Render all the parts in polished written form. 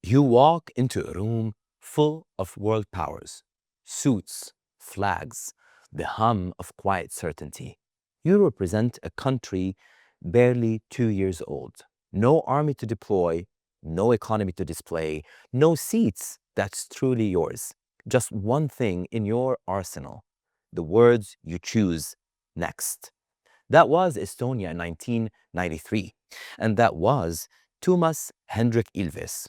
You walk into a room full of world powers, suits, flags, the hum of quiet certainty. You represent a country barely 2 years old. No army to deploy, no economy to display, no seats that's truly yours. Just one thing in your arsenal, the words you choose next. That was Estonia in 1993, and that was Toomas Hendrik Ilves.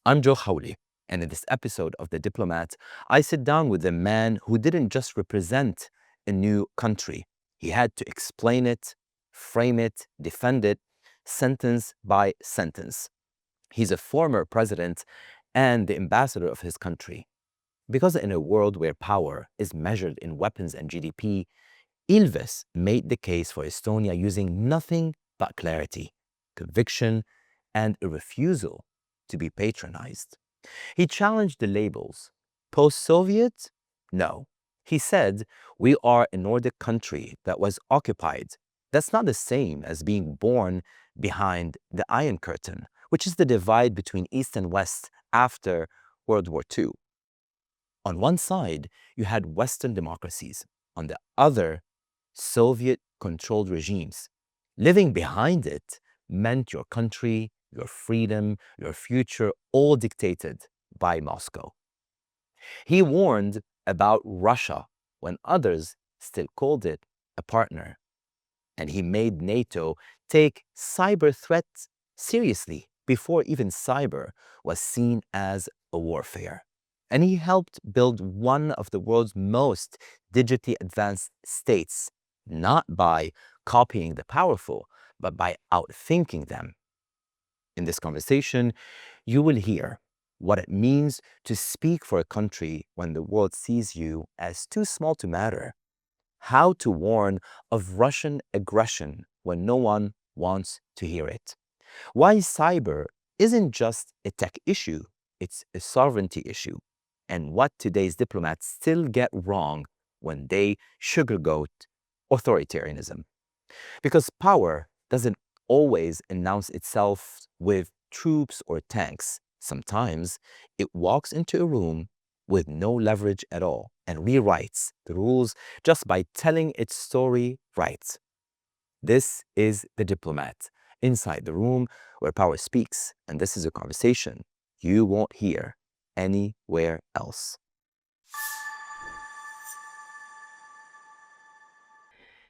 I'm Joe Kawly, and in this episode of The Diplomat, I sit down with a man who didn't just represent a new country. He had to explain it, frame it, defend it, sentence by sentence. He's a former president and the ambassador of his country. Because in a world where power is measured in weapons and GDP, Ilves made the case for Estonia using nothing but clarity, conviction, and a refusal to be patronized. He challenged the labels. Post-Soviet? No. He said, we are a Nordic country that was occupied. That's not the same as being born behind the Iron Curtain, which is the divide between East and West after World War II. On one side, you had Western democracies. On the other, Soviet-controlled regimes. Living behind it meant your country, your freedom, your future, all dictated by Moscow. He warned about Russia when others still called it a partner. And he made NATO take cyber threats seriously before even cyber was seen as a warfare. And he helped build one of the world's most digitally advanced states, not by copying the powerful, but by outthinking them. In this conversation, you will hear what it means to speak for a country when the world sees you as too small to matter, how to warn of Russian aggression when no one wants to hear it, why cyber isn't just a tech issue, it's a sovereignty issue, and what today's diplomats still get wrong when they sugarcoat authoritarianism. Because power doesn't always announce itself with troops or tanks. Sometimes it walks into a room with no leverage at all and rewrites the rules just by telling its story right. This is The Diplomat, inside the room where power speaks, and this is a conversation you won't hear anywhere else.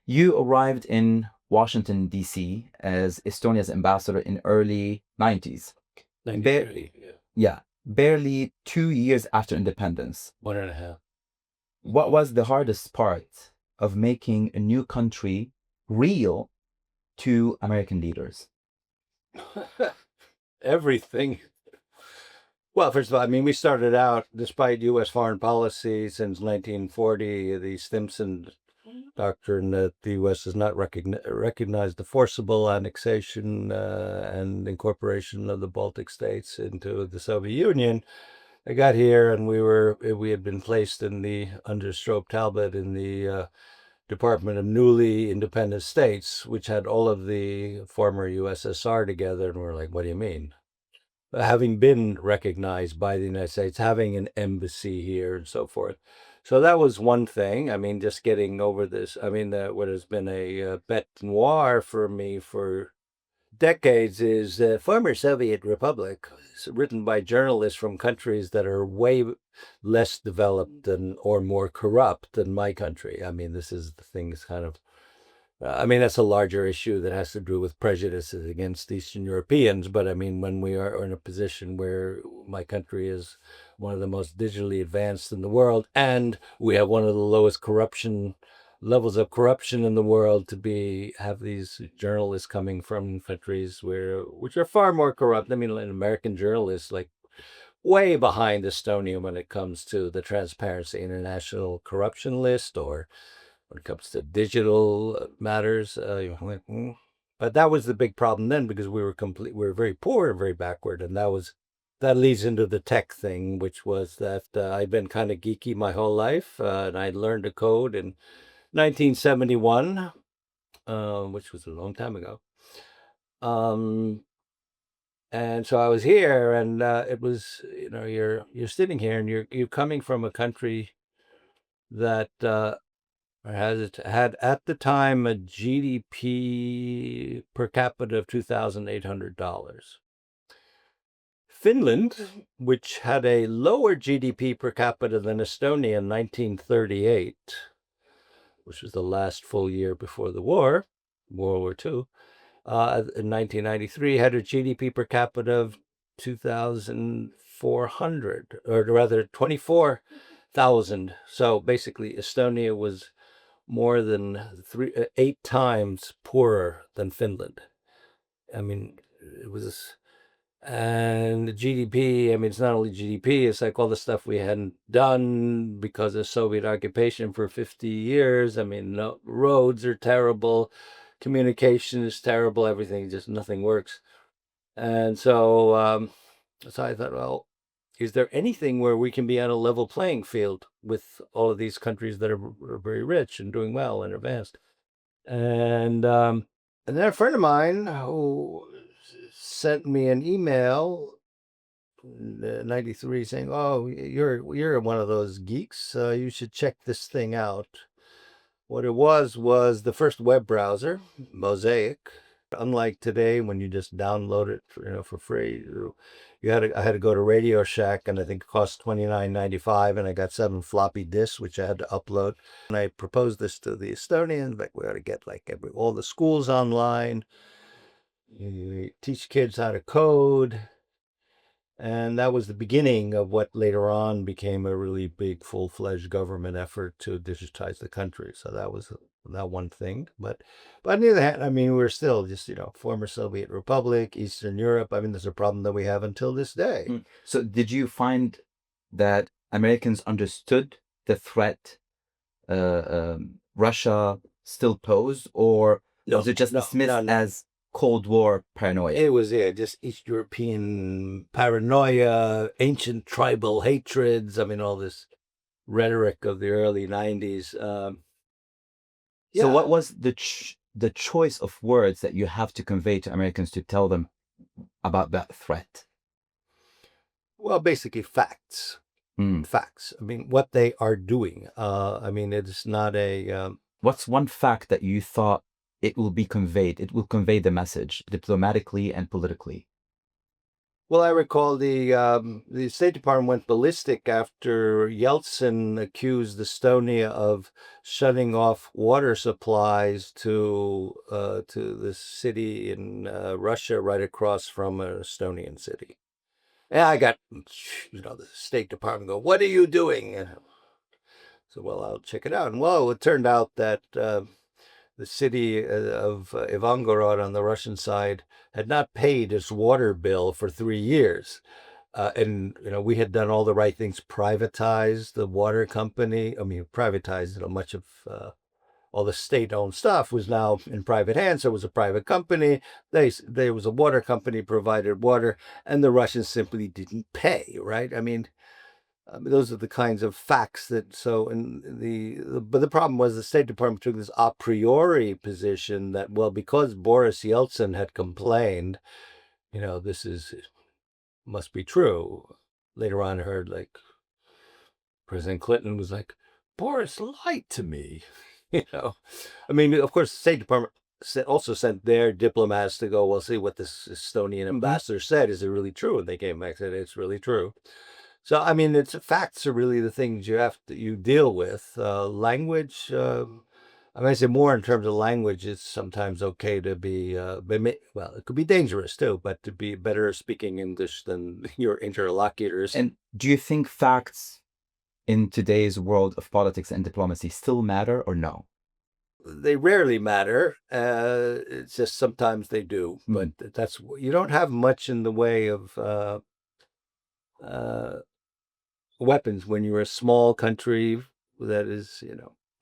You arrived in Washington, D.C. as Estonia's ambassador in early 90s. 93, yeah. Yeah, barely 2 years after independence. 1.5. What was the hardest part of making a new country real to American leaders? Everything. Well, first of all, I mean, we started out, despite U.S. foreign policy since 1940, the Stimson doctrine that the U.S. has not recognized the forcible annexation and incorporation of the Baltic states into the Soviet Union. I got here, and we had been placed under Strobe Talbot in the Department of newly independent states, which had all of the former USSR together, and we're like, what do you mean? Having been recognized by the United States, having an embassy here and so forth. So that was one thing. I mean, just getting over this. I mean, what has been a bête noire for me for decades is former Soviet Republic, written by journalists from countries that are way less developed or more corrupt than my country. I mean, this is the things kind of I mean, that's a larger issue that has to do with prejudices against Eastern Europeans. But I mean, when we are in a position where my country is one of the most digitally advanced in the world, and we have one of the lowest corruption levels of corruption in the world, to have these journalists coming from countries which are far more corrupt. I mean, an American journalists like way behind Estonia when it comes to the Transparency International corruption list, or when it comes to digital matters. But that was the big problem then, because we were very poor and very backward, and that leads into the tech thing, which was that I'd been kind of geeky my whole life, and I learned to code in 1971, which was a long time ago. And so I was here, and it was, you're sitting here, and you're coming from a country that had at the time a GDP per capita of $2,800. Finland, which had a lower GDP per capita than Estonia in 1938, which was the last full year before the war, World War II, in 1993 had a GDP per capita of 2,400, or rather 24,000. So basically, Estonia was more than 8 times poorer than Finland. I mean, it was, and the GDP, I mean, it's not only GDP, it's like all the stuff we hadn't done because of Soviet occupation for 50 years. I mean, no, roads are terrible, communication is terrible, everything, just nothing works. And so, so I thought, well, is there anything where we can be on a level playing field with all of these countries that are very rich and doing well and advanced? And then a friend of mine who sent me an email in '93 saying, "Oh, you're one of those geeks. You should check this thing out." What it was the first web browser, Mosaic. Unlike today, when you just download it, for free, I had to go to Radio Shack, and I think it cost $29.95, and I got 7 floppy disks, which I had to upload. And I proposed this to the Estonians, like we ought to get like all the schools online. You teach kids how to code. And that was the beginning of what later on became a really big, full-fledged government effort to digitize the country. So that was that one thing. But on the other hand, I mean, we're still just, former Soviet Republic, Eastern Europe. I mean, there's a problem that we have until this day. So did you find that Americans understood the threat Russia still posed, or was it just dismissed as Cold War paranoia? It was just East European paranoia, ancient tribal hatreds. I mean, all this rhetoric of the early '90s. So what was the choice of words that you have to convey to Americans to tell them about that threat? Well, basically facts. Facts. I mean, what they are doing. I mean, it's not a... What's one fact that you thought it will convey the message diplomatically and politically? Well, I recall the State Department went ballistic after Yeltsin accused Estonia of shutting off water supplies to this city in Russia right across from an Estonian city. And I got, the State Department go, "What are you doing?" So, well, I'll check it out. And well, it turned out that the city of Ivangorod on the Russian side had not paid its water bill for 3 years. And, we had done all the right things, privatized the water company. I mean, privatized, much of all the state-owned stuff was now in private hands. So it was a private company. There was a water company provided water, and the Russians simply didn't pay, right? I mean, those are the kinds of facts that, but the problem was the State Department took this a priori position that, well, because Boris Yeltsin had complained, this must be true. Later on, I heard like President Clinton was like, "Boris lied to me." I mean, of course, the State Department also sent their diplomats to go, well, see what this Estonian ambassador said. Is it really true? And they came back and said, it's really true. So, I mean, facts are really the things you deal with. Language, I mean, I say more in terms of language, it's sometimes okay to be, well, it could be dangerous too, but to be better speaking English than your interlocutors. And do you think facts in today's world of politics and diplomacy still matter or no? They rarely matter. It's just sometimes they do, but you don't have much in the way of weapons when you're a small country that is,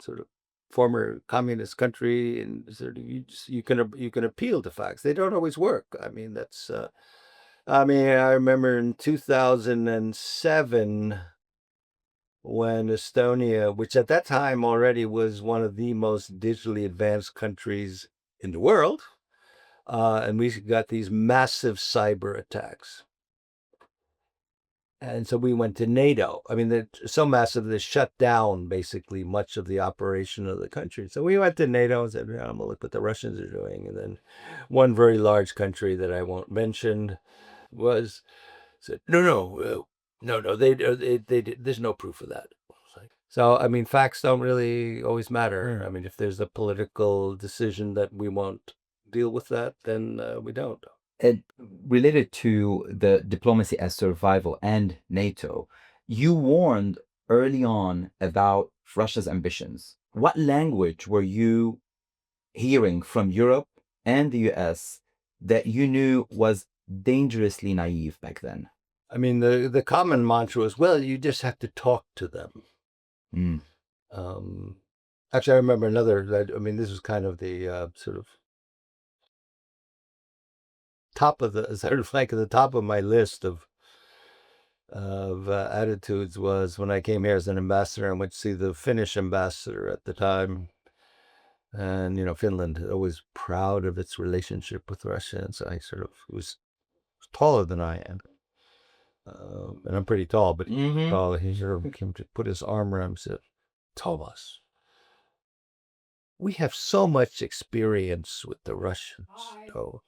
sort of former communist country, and sort of you can appeal to facts. They don't always work. I mean, I remember in 2007 when Estonia, which at that time already was one of the most digitally advanced countries in the world, and we got these massive cyber attacks. And so we went to NATO. I mean, they're so massive they shut down basically much of the operation of the country. So we went to NATO and said, I'm going to look what the Russians are doing. And then one very large country that I won't mention said, no, there's no proof of that. So, I mean, facts don't really always matter. I mean, if there's a political decision that we won't deal with that, then we don't. And related to the diplomacy as survival and NATO, you warned early on about Russia's ambitions. What language were you hearing from Europe and the US that you knew was dangerously naive back then? I mean, the common mantra was, well, you just have to talk to them. Actually, I remember another, I mean, this was kind of the sort of top of the, sort of like at the top of my list of attitudes was when I came here as an ambassador and went to see the Finnish ambassador at the time. And, you know, Finland always proud of its relationship with Russia. And so I sort of was taller than I am. And I'm pretty tall, but tall. He sort of came to put his arm around me and said, Toomas, we have so much experience with the Russians. So,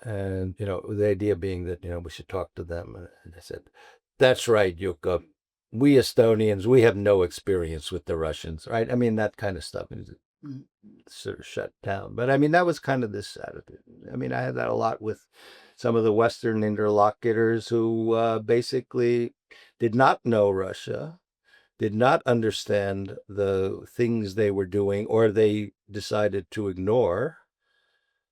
and, you know, the idea being that, you know, we should talk to them. And I said, that's right, Jukka. We Estonians, we have no experience with the Russians, right? I mean, that kind of stuff is sort of shut down. But I mean, that was kind of this attitude. I mean, I had that a lot with some of the Western interlocutors who basically did not know Russia, did not understand the things they were doing, or they decided to ignore.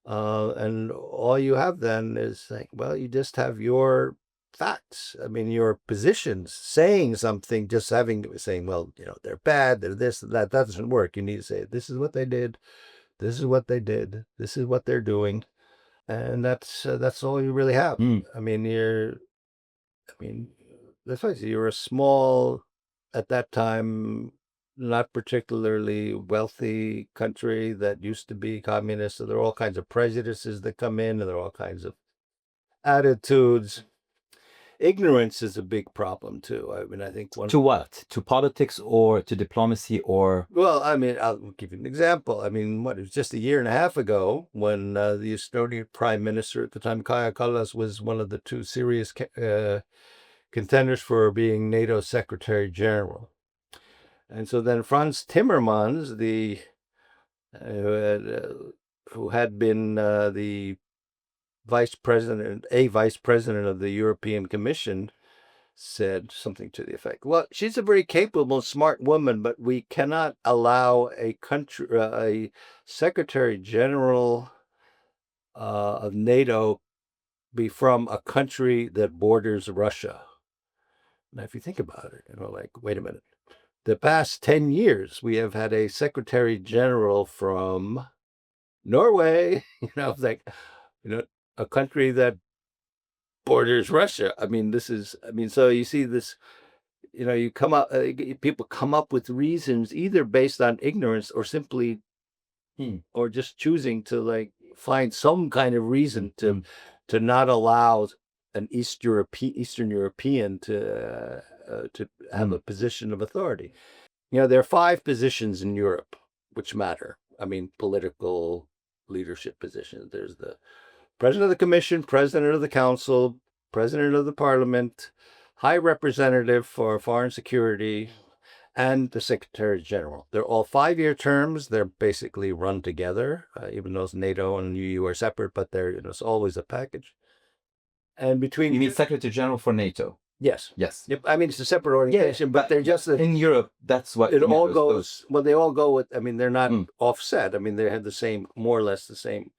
And all you have then is like, well, you just have your facts. I mean, your positions, saying something, just saying, well, you know, they're bad, they're this, that doesn't work. You need to say, this is what they did, this is what they did, this is what they're doing, and that's all you really have. I mean, let's face it, you're a small, at that time, not particularly wealthy country that used to be communist. So there are all kinds of prejudices that come in, and there are all kinds of attitudes. Ignorance is a big problem too. I mean, I think to what? To politics or to diplomacy or? Well, I mean, I'll give you an example. I mean, it was just a year and a half ago when the Estonian Prime Minister at the time, Kaja Kallas, was one of the two serious contenders for being NATO Secretary General. And so then Franz Timmermans, who had been the vice president of the European Commission, said something to the effect, well, she's a very capable, smart woman, but we cannot allow a Secretary General of NATO be from a country that borders Russia. Now, if you think about it, you know, like, wait a minute. The past 10 years, we have had a Secretary General from Norway, you know, like, you know, a country that borders Russia. I mean, so you see this, you know, people come up with reasons either based on ignorance or simply, or just choosing to like find some kind of reason to not allow an Eastern European to have a position of authority. You know, there are 5 positions in Europe which matter. I mean, political leadership positions. There's the President of the Commission, President of the Council, President of the Parliament, High Representative for Foreign Security, and the Secretary General. They're all 5-year terms. They're basically run together, even though NATO and EU are separate, but it's always a package. And between You mean Secretary General for NATO? Yes. Yes. Yep. I mean, it's a separate organization, but they're just in Europe. That's what it all goes. Well, they all go with. I mean, they're not offset. I mean, they have the same, more or less the same.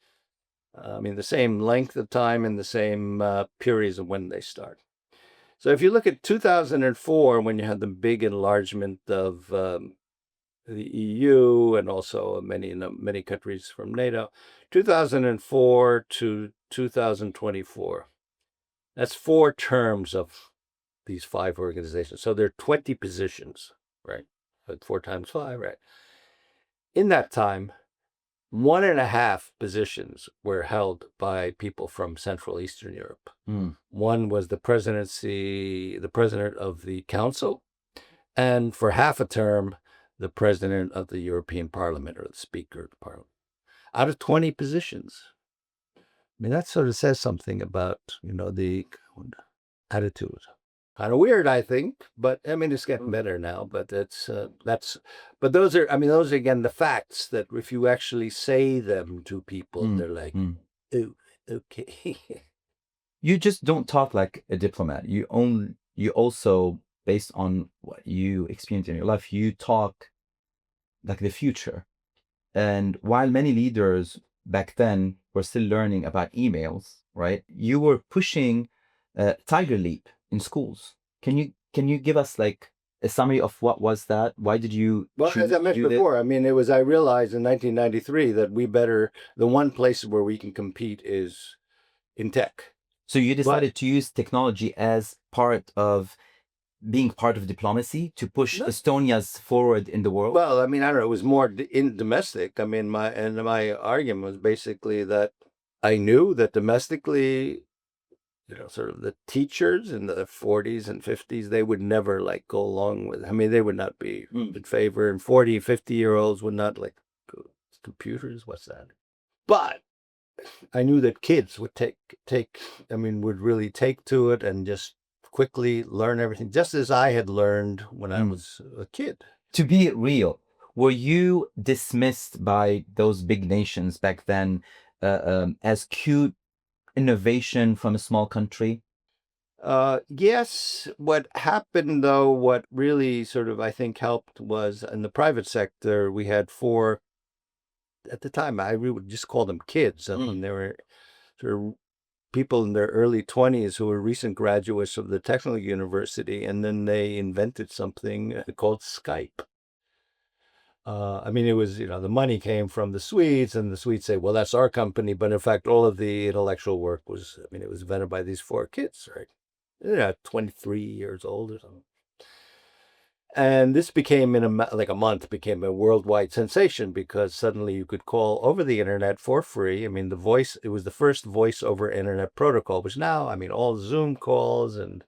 I mean, the same length of time and the same periods of when they start. So if you look at 2004, when you had the big enlargement of the EU and also many countries from NATO, 2004 to 2024, that's 4 terms of these 5 organizations. So there are 20 positions, right? 4 times 5, right? In that time, 1.5 positions were held by people from Central Eastern Europe. One was the president of the Council, and for half a term, the president of the European Parliament, or the Speaker of the Parliament, out of 20 positions. I mean, that sort of says something about, the attitude. Kind of weird, I think, but I mean, it's getting better now. But but those are again the facts that if you actually say them to people, they're like, oh, okay. You just don't talk like a diplomat. You also, based on what you experienced in your life, you talk like the future. And while many leaders back then were still learning about emails, right? You were pushing Tiger Leap in schools. Can you give us like a summary of what was that? Why did you Well, choose as I to mentioned do this? before, I mean, I realized in 1993 that the one place where we can compete is in tech. So you decided to use technology as being part of diplomacy to push Estonia's forward in the world? Well, I mean, I don't know. It was more in domestic. I mean, my argument was basically that I knew that domestically, sort of the teachers in the 40s and 50s, they would never like go along with. I mean, they would not be in favor, and 40, 50-year-olds would not like computers. What's that? But I knew that kids would would really take to it and just quickly learn everything, just as I had learned when I was a kid. To be real, were you dismissed by those big nations back then as cute innovation from a small country? Yes. What happened, though, what really sort of I think helped was in the private sector, we had 4, at the time, I would just call them kids. I mean, they were sort of people in their early 20s who were recent graduates of the technical university, and then they invented something called Skype. I mean, it was, the money came from the Swedes, and the Swedes say, well, that's our company. But in fact, all of the intellectual work was, it was invented by these 4 kids, right? 23 years old or something. And this became like a month, became a worldwide sensation because suddenly you could call over the internet for free. I mean, it was the first voice over internet protocol, which now, all Zoom calls and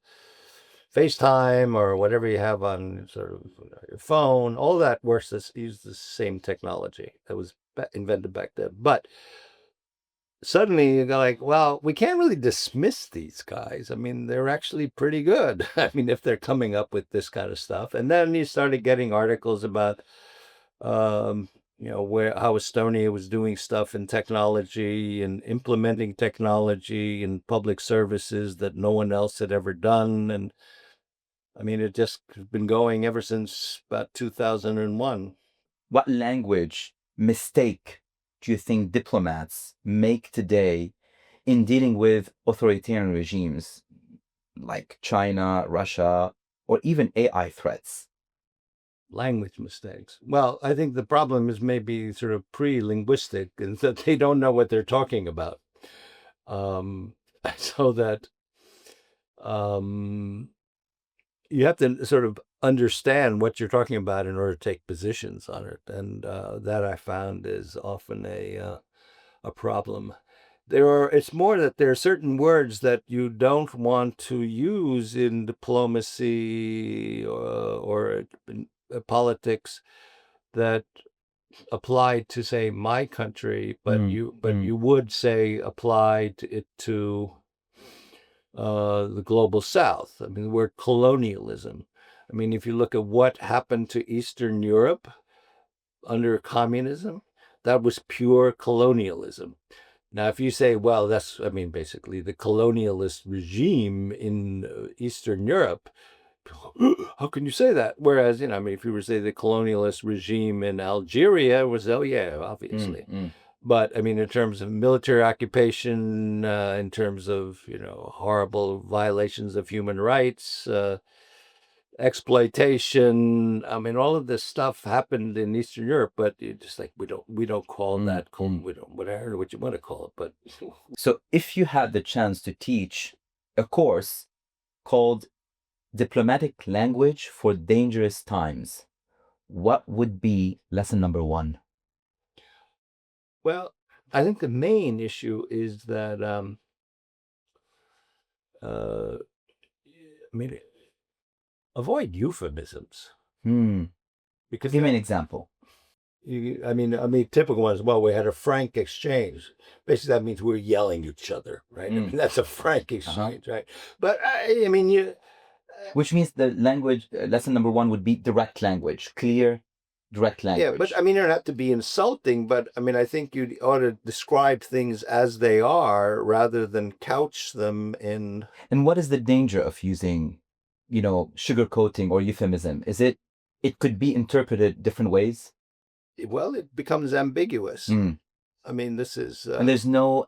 FaceTime or whatever you have on sort of your phone, all that use the same technology that was invented back then. But suddenly you go like, well, we can't really dismiss these guys. I mean, they're actually pretty good. I mean, if they're coming up with this kind of stuff. And then you started getting articles about, how Estonia was doing stuff in technology and implementing technology in public services that no one else had ever done. And it just has been going ever since about 2001. What language mistake do you think diplomats make today in dealing with authoritarian regimes like China, Russia, or even AI threats? Language mistakes. Well, I think the problem is maybe sort of pre-linguistic, in that they don't know what they're talking about. So that you have to sort of understand what you're talking about in order to take positions on it, and that I found is often a problem. It's more that there are certain words that you don't want to use in diplomacy or in politics that apply to, say, my country, but you would say apply to the global South. I mean, the word colonialism. I mean, if you look at what happened to Eastern Europe under communism, that was pure colonialism. Now, if you say, well, that's, basically the colonialist regime in Eastern Europe, how can you say that? Whereas, if you were to say the colonialist regime in Algeria was, oh yeah, obviously. But in terms of military occupation, in terms of, horrible violations of human rights, exploitation, all of this stuff happened in Eastern Europe, but it's just like we don't call that we don't, whatever what you want to call it. But So if you had the chance to teach a course called Diplomatic Language for Dangerous Times, what would be lesson number 1? Well, I think the main issue is that I mean, avoid euphemisms because Give me an example. I mean, typical ones. Well, we had a frank exchange. Basically, that means we're yelling at each other, right? I mean, that's a frank exchange, right? But I mean, Which means the language, lesson number one would be direct language, clear, direct language. yeah, but I mean, you don't have to be insulting. But I mean, I think you ought to describe things as they are rather than couch them in. And what is the danger of using, sugarcoating or euphemism? It could be interpreted different ways? Well, it becomes ambiguous. I mean, this is. And there's no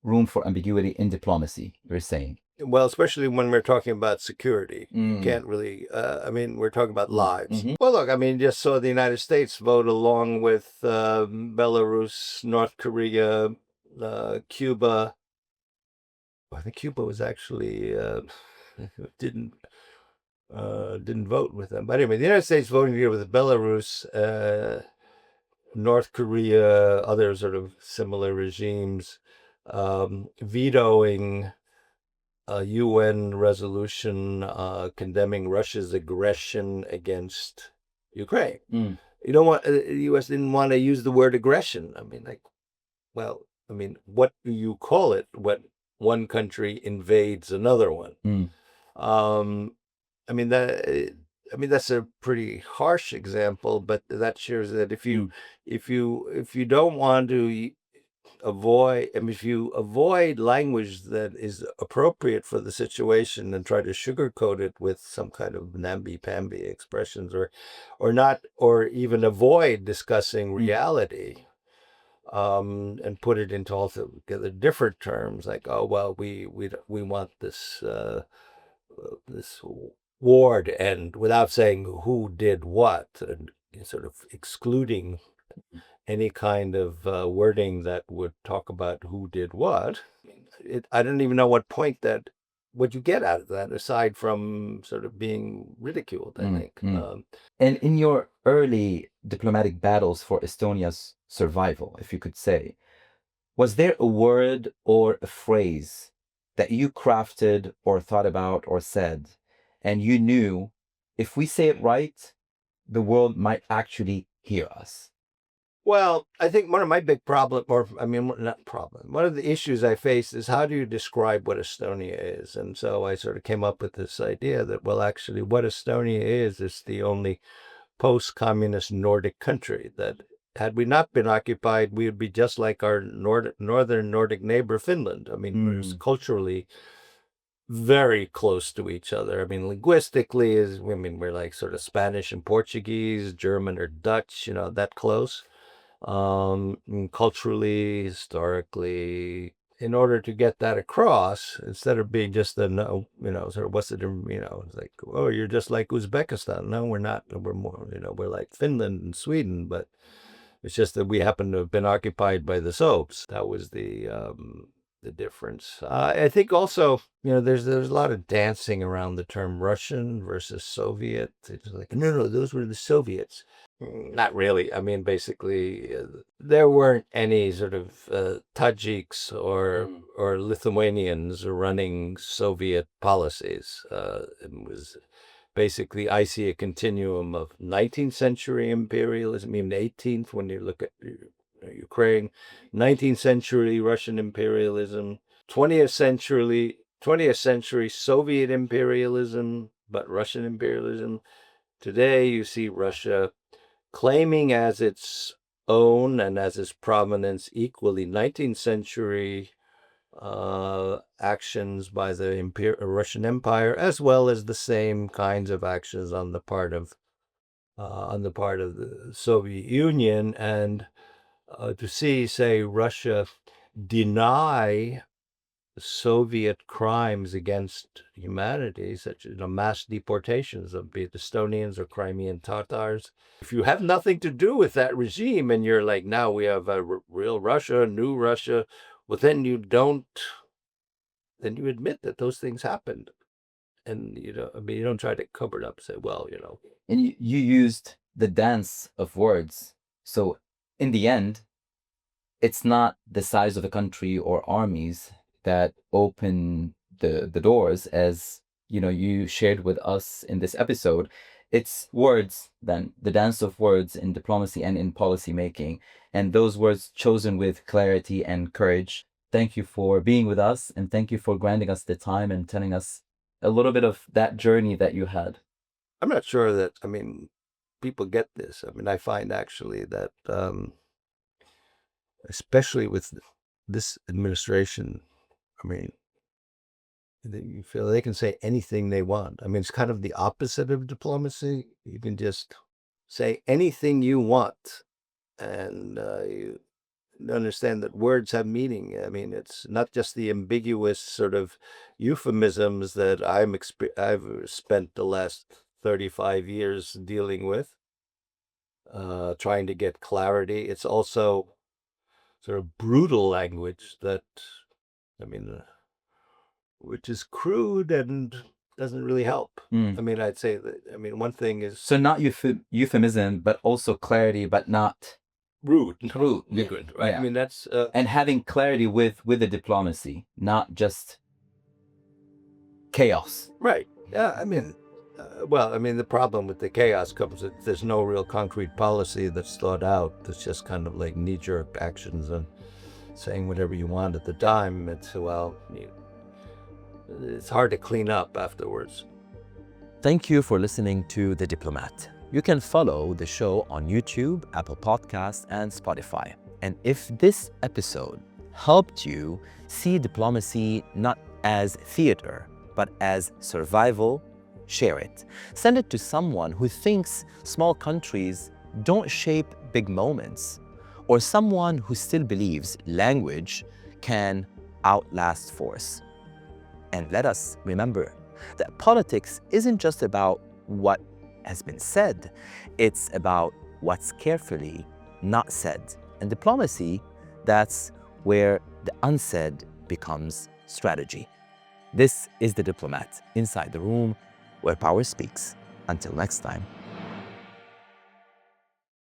room for ambiguity in diplomacy, you're saying. Well, especially when we're talking about security. You can't really, I mean, we're talking about lives. Well, look, I mean, just saw the United States vote along with Belarus, North Korea, Cuba. I think Cuba was actually didn't vote with them. But anyway, the United States voting here with Belarus, North Korea, other sort of similar regimes, vetoing a UN resolution condemning Russia's aggression against Ukraine. You don't want the U.S. didn't want to use the word aggression. I mean, what do you call it when one country invades another one? I mean that's a pretty harsh example, but that shows that if you don't want to if you avoid language that is appropriate for the situation and try to sugarcoat it with some kind of namby-pamby expressions or even avoid discussing reality, and put it into altogether different terms like, oh, well, we want this war to end without saying who did what, and sort of excluding any kind of wording that would talk about who did what. I don't even know what you get out of that aside from sort of being ridiculed, I think. And in your early diplomatic battles for Estonia's survival, if you could say, was there a word or a phrase that you crafted or thought about or said, and you knew if we say it right, the world might actually hear us? Well, I think one of my big one of the issues I face is how do you describe what Estonia is? And so I sort of came up with this idea that, well, actually, what Estonia is the only post-communist Nordic country that, had we not been occupied, we would be just like our northern Nordic neighbor, Finland. I mean, we're culturally very close to each other. I mean, linguistically, we're like sort of Spanish and Portuguese, German or Dutch, that close. Culturally, historically, in order to get that across, instead of being just sort of what's the difference, it's like, oh, you're just like Uzbekistan. No, we're not. We're more, we're like Finland and Sweden, but it's just that we happen to have been occupied by the Soviets. That was the difference. I think also, there's a lot of dancing around the term Russian versus Soviet. It's like, no, those were the Soviets. Not really. I mean, basically, there weren't any sort of Tajiks or Lithuanians running Soviet policies. It was basically, I see a continuum of 19th century imperialism, even 18th when you look at Ukraine, 19th century Russian imperialism, 20th century Soviet imperialism, but Russian imperialism. Today, you see Russia claiming as its own and as its provenance equally 19th century actions by the Russian Empire, as well as the same kinds of actions on the part of the Soviet Union, and to see, say, Russia deny Soviet crimes against humanity, such as mass deportations of be it Estonians or Crimean Tatars. If you have nothing to do with that regime and you're like, now we have a real Russia, new Russia, well, then you admit that those things happened. And, you don't try to cover it up, say, well, And you used the dance of words. So in the end, it's not the size of a country or armies that open the doors, as you shared with us in this episode. It's words, then, the dance of words in diplomacy and in policy making, and those words chosen with clarity and courage. Thank you for being with us, and thank you for granting us the time and telling us a little bit of that journey that you had. I'm not sure that, people get this. I find actually that, especially with this administration, you feel they can say anything they want. It's kind of the opposite of diplomacy. You can just say anything you want, and you understand that words have meaning. It's not just the ambiguous sort of euphemisms that I've spent the last 35 years dealing with, trying to get clarity. It's also sort of brutal language that, which is crude and doesn't really help. I'd say that, one thing is... So not euphemism, but also clarity, but not rude. Good, right? Yeah. That's... and having clarity with the diplomacy, not just chaos. Right. Yeah, the problem with the chaos comes that there's no real concrete policy that's thought out. It's just kind of like knee-jerk actions and saying whatever you want at the time. It's hard to clean up afterwards. Thank you for listening to The Diplomat. You can follow the show on YouTube, Apple Podcasts, and Spotify. And if this episode helped you see diplomacy not as theater, but as survival, share it. Send it to someone who thinks small countries don't shape big moments, or someone who still believes language can outlast force. And let us remember that politics isn't just about what has been said, it's about what's carefully not said. And diplomacy, that's where the unsaid becomes strategy. This is The Diplomat, inside the room where power speaks. Until next time.